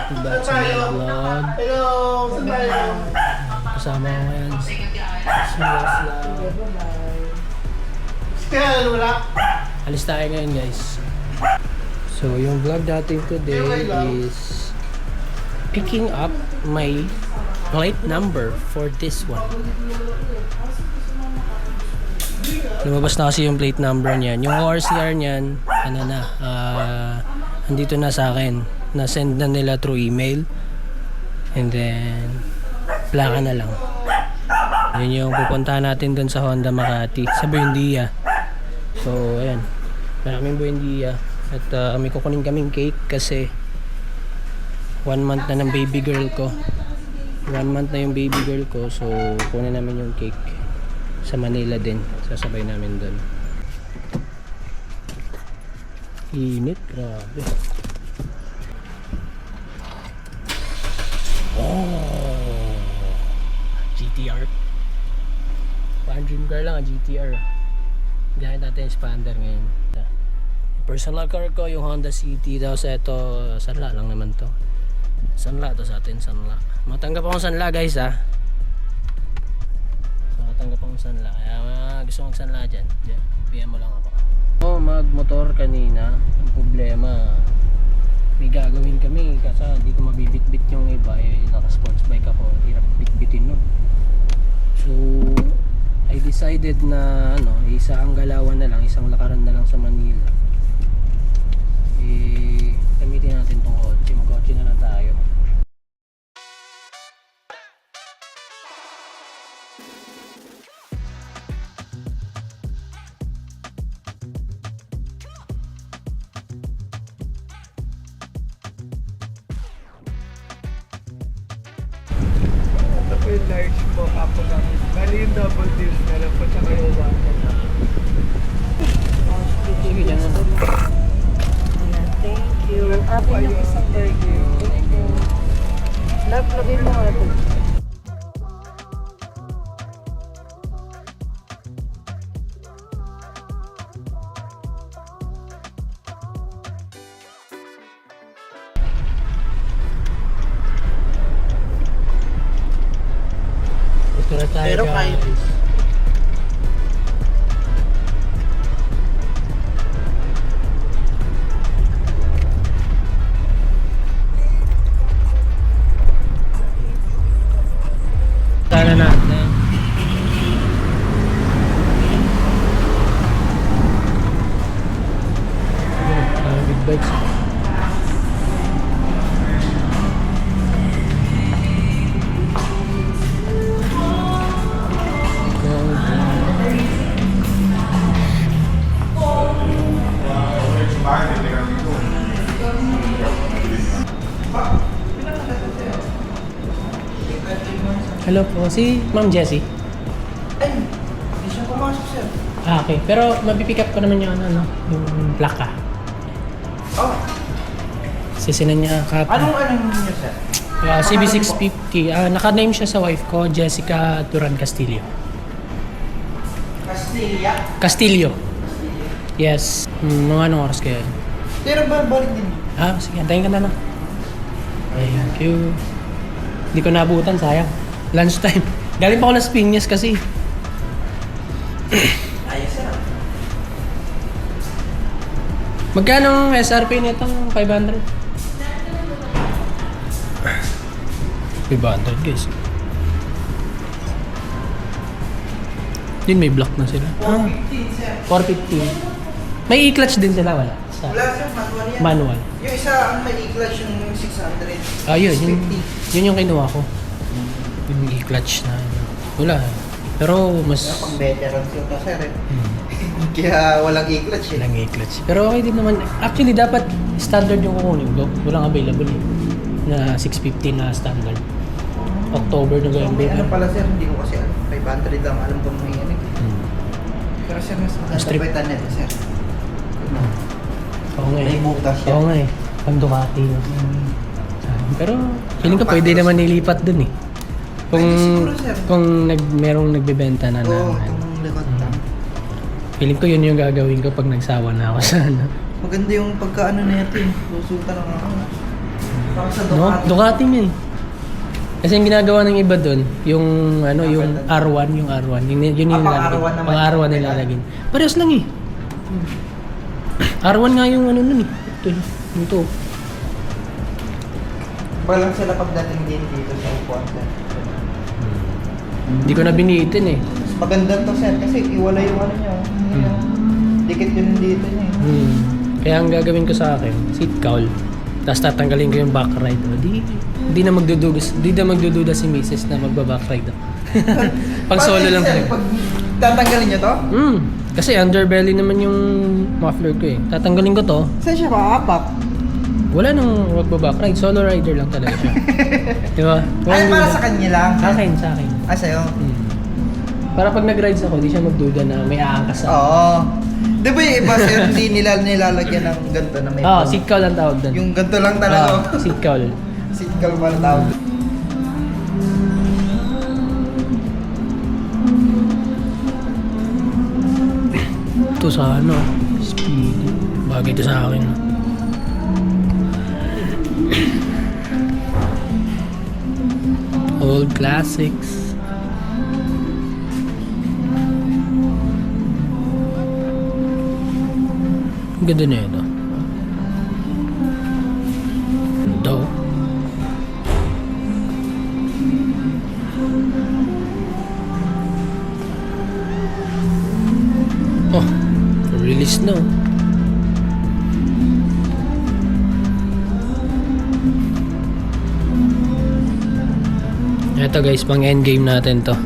Welcome back sa my vlog. Hello! Saan tayo? Kasama ko ngayon si Wafla. Kaya wala? Alis tayo ngayon guys. So yung vlog natin today is picking up my plate number for this one. Lumabas na kasi yung plate number niyan. Yung ORCR niyan, ano na, andito na sa akin. Na-send na nila through email. And then, plaka na lang. Yun yung pupuntahan natin dun sa Honda Makati, sa Buendia. So, ayan. Maraming Buendia. At may kukunin kaming cake kasi 1 month na ng baby girl ko. 1 month na yung baby girl ko. So, kunin namin yung cake. Sa Manila din. Sasabay namin doon. Init. Grabe. Oh! GTR. Parang dream car lang ang GTR. Gamit natin yung expander ngayon. Personal car ko yung Honda City. Tapos ito, Sanla lang naman to. Sanla to sa atin, Sanla. Matanggap akong Sanla guys ha. Tanggap akong Sanla, kaya gusto mong Sanla dyan, PM mo lang ako. Magmotor kanina, ang problema may gagawin kami kasi hindi ko mabibitbit yung iba, naka sports bike ako, hirap bitbitin nun. So I decided na isa ang galawan na lang, isang lakaran na lang sa Manila. Gamitin natin tong kotse, mag-kotse na lang tayo. Yung large po, kapag bali yung double deals na lang po, tsaka yung one. Sige, dyan na. Thank you. Atin yung isang burger. Thank you. Lagay mo nga ito. Ito na tayo Pero guys. Tara natin. Big bikes. Hello po, si Ma'am Jessie. Ay, hindi siya pumasok, sir. Okay. Pero mapipick up ko naman yung yung plaka. Oh, Sisinan niya ka. anong niyo, sir? CB650. Naka-name siya sa wife ko, Jessica Duran Castillo. Castilla? Castillo. Yes. Mga anong oras kayo? Pero balik din. Sige. Antayin ka na lang. Thank you. Hindi ko naabutan, sayang. Lunchtime. Galing pa ako Las Piñas kasi. Ayos, sir. Magkano ang SRP nitong 500? 500 guys. Yun, may block na sila. 415, sir. 450. May e-clutch din sila, wala? Wala, sir. Manual yan. Manual. Yung isa, ang may e-clutch yung 600. Yun. 650. Yun yung kinuha ko. Yung e-clutch na. Wala. Pero mas... Pang veterans yun to, sir. Kaya walang e-clutch eh. Walang e-clutch. Pero okay din naman. Actually, dapat standard yung kukunin ko. Walang available eh. Na 650 na standard. October, So, November. may ano pala, sir, hindi ko kasi alam. 500 lang alam kung may ano. Pero sir, mas maganda Strip. pa yung tannet, sir. Oo nga May eh. butas siya. Oo nga eh. Pang Ducati. Pero feeling ko pwede naman nilipat dun eh. Kung Pwede siguro, sir. kung merong nagbebenta na Oo, naman. itong likod lang. Feeling ko yun yung gagawin ko pag nagsawa na ako sa ano. Maganda yung pagkaano na ito eh. Susuta lang ako. Parang sa No? Ducati. Ducati yun. Kasi yung ginagawa ng iba doon, yung ano, yung R1, yung R1, yun yung pang nilalagay. R1 naman. Pang R1 nilalagay. Parehas lang eh. R1 nga yung ano nun eh. Ito. Walang sila pagdating din dito sa upuan. Hindi ko na binitin eh. Mas maganda to sir kasi iwala yung ano niya. Dikit yun dito niya. Kaya ang gagawin ko sa akin, seat cowl. Tapos tatanggalin ko yung back ride. O, di na magdududa si Mrs. na magba-back ride. Pang solo lang talaga. Pag tatanggalin niyo to? Kasi underbelly naman yung muffler ko eh. Tatanggalin ko to. Saan siya maapak? Wala nang magba-back ride. Solo rider lang talaga siya. Di ba? Ay, Walang para duda. sa kanya lang? Sa akin. Ah, sa'yo? Para pag nag-rides ako, di siya magduda na may aangkas sa Oo. Di ba yung iba sir, hindi nila nilalagyan ng ganito na may seat cowl ang tawag doon. yung ganito lang talaga. Seat cowl. Seat cowl pala tawag. Ito sa ano, speedy. Bagay ito sa akin. Old classics. Ang ganda na ito. Ito. Oh, release na. Ito guys, pang endgame natin to.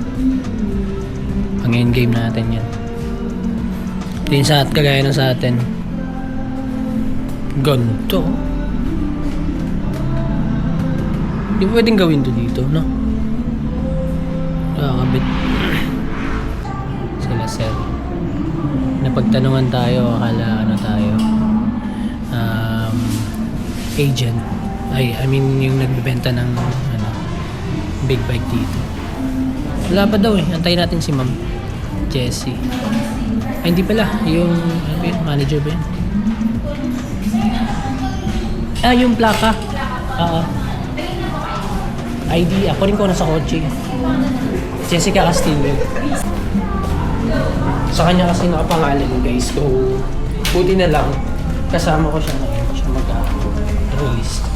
Pang endgame natin yan. Ito yung kagaya ng sa atin. Ganto. Di ba pwedeng gawin to dito, no? Nakakabit. Sila sir. Napagtanungan tayo, akala ano tayo, agent. I mean yung nagbebenta ng ano, big bike dito. Wala pa daw eh. Antayin natin si Ma'am Jessie. Ay, hindi pala. Yung ano ba yun? Manager ba yun? Ah, yung plaka. Oo. ID. Ako rin ko nasa kotse. Jessica Castillo. Sa kanya kasi nakapangalan guys. So, buti na lang. Kasama ko siya ngayon. Siya mag-release.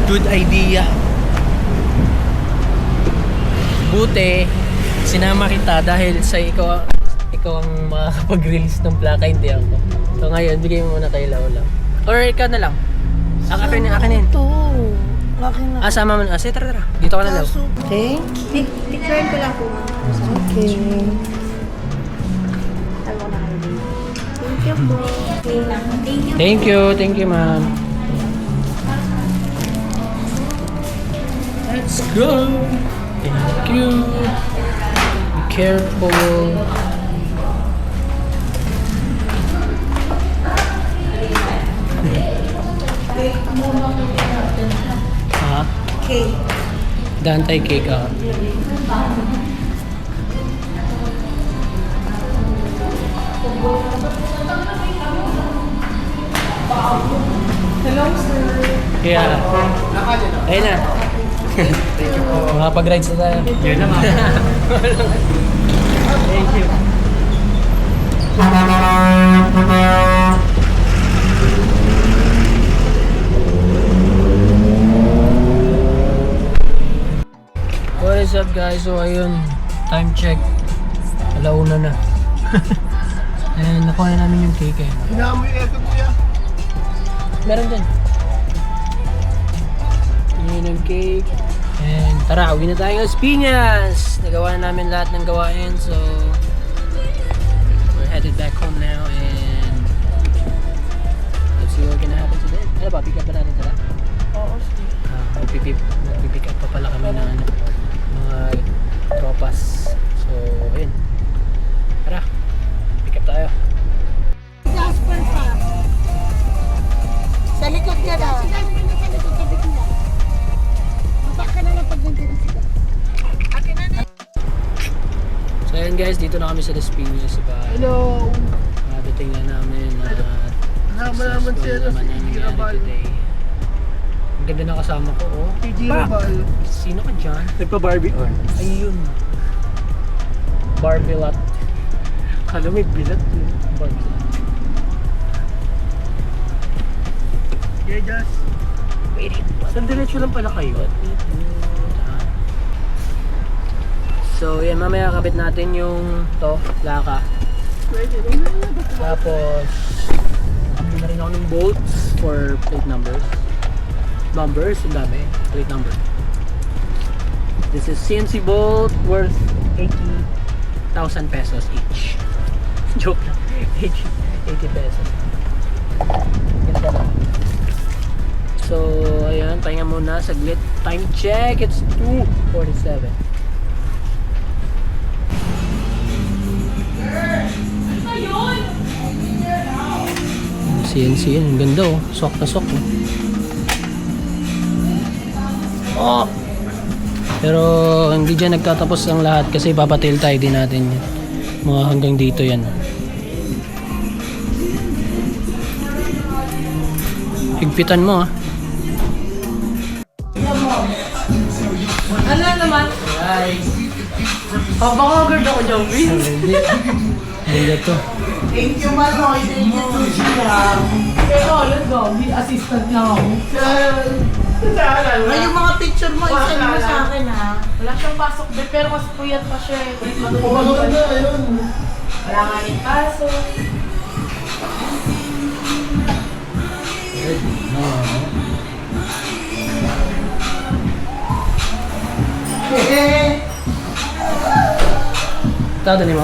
Good idea. Buti, sinama kita dahil sa ikaw ang makakapag-release ng plaka, hindi ako. So ngayon, bigay mo muna kay Laula. Or ikaw na lang. Akin yun. Ito. Akin na. Sama mo na. Sige, tara. Dito ka na lang. Thank you. Picturean ko lang po. Okay. Talo na kayo din. Thank you po. Okay lang. Thank you. Thank you. Thank you, ma'am. Let's go. Thank you. Be careful. Ha? Okay. Dantay cake ah. Hello, sir. Yeah. Ayun na. Thank you po. Makapag-rides na tayo. Yun naman. Thank you. What is up guys? So ayun, time check. Alauna na. And nakuha na namin yung cake eh. Hinaamoy ito kuya. Meron din. Yun yung cake. And tara, uwi na tayo ng Piñas! Nagawa na namin lahat ng gawain. So, we're headed back home now and let's see what's gonna happen today. Ano ba? Pick up na natin tala? Oo, sige. Magpipick up pa pala kami ng ano, mga tropas. So, ayun. Tara, pick up tayo. Jasper pa. Sa likod ka na. Si Jasper na sa likod, tabi ko na. Baka na lang pag nandiyan sila. Akin na na. So, ayun guys, dito na kami sa Las Piñas. Hello. Dating na namin at Naman siya naman ang nangyari today. Ang ganda na kasama ko, oh. PG Robal. Sino ka dyan? Nagpa-Barbie. Ayun. Barbie lot. Kala may bilat yun. Barbie lot. Yeah, just. Saan diretso lang pala kayo? So, yan, mamaya kabit natin yung to, laka. Tapos, kabit na rin ako ng bolts for plate numbers. Numbers, ang dami. Plate number. This is CNC bolt worth 80,000 pesos each. Joke lang. 80 pesos. Ganda lang. So, ayan, pahinga muna, saglit. Time check, it's 2:47. CNC yun, ang ganda oh. Swak na swak oh. Oh! Pero hindi dyan nagtatapos ang lahat kasi papatail tayo din natin yan. Mga hanggang dito yan. Higpitan mo ah. Ano naman? Pabangagard ako dyan, Vince. Hindi. Hindi to. Thank you, Manoy. Thank you, Sushila. Pero let's go, be assistant lang ako. Ay, yung mga picture mo, isend mo sa akin, ha? Wala siyang pasok din, pero mas puyat pa siya. Wala nga rin pasok. Tado ni mo?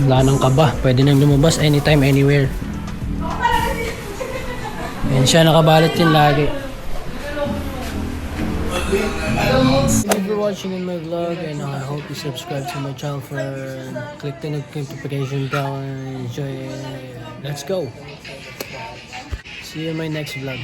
Wala nang kaba. Pwede nang lumabas anytime, anywhere. Yan siya, nakabalot yun lagi. Thank you for watching in my vlog and I hope you subscribe to my channel for click the notification bell and enjoy it. Let's go! See you in my next vlog.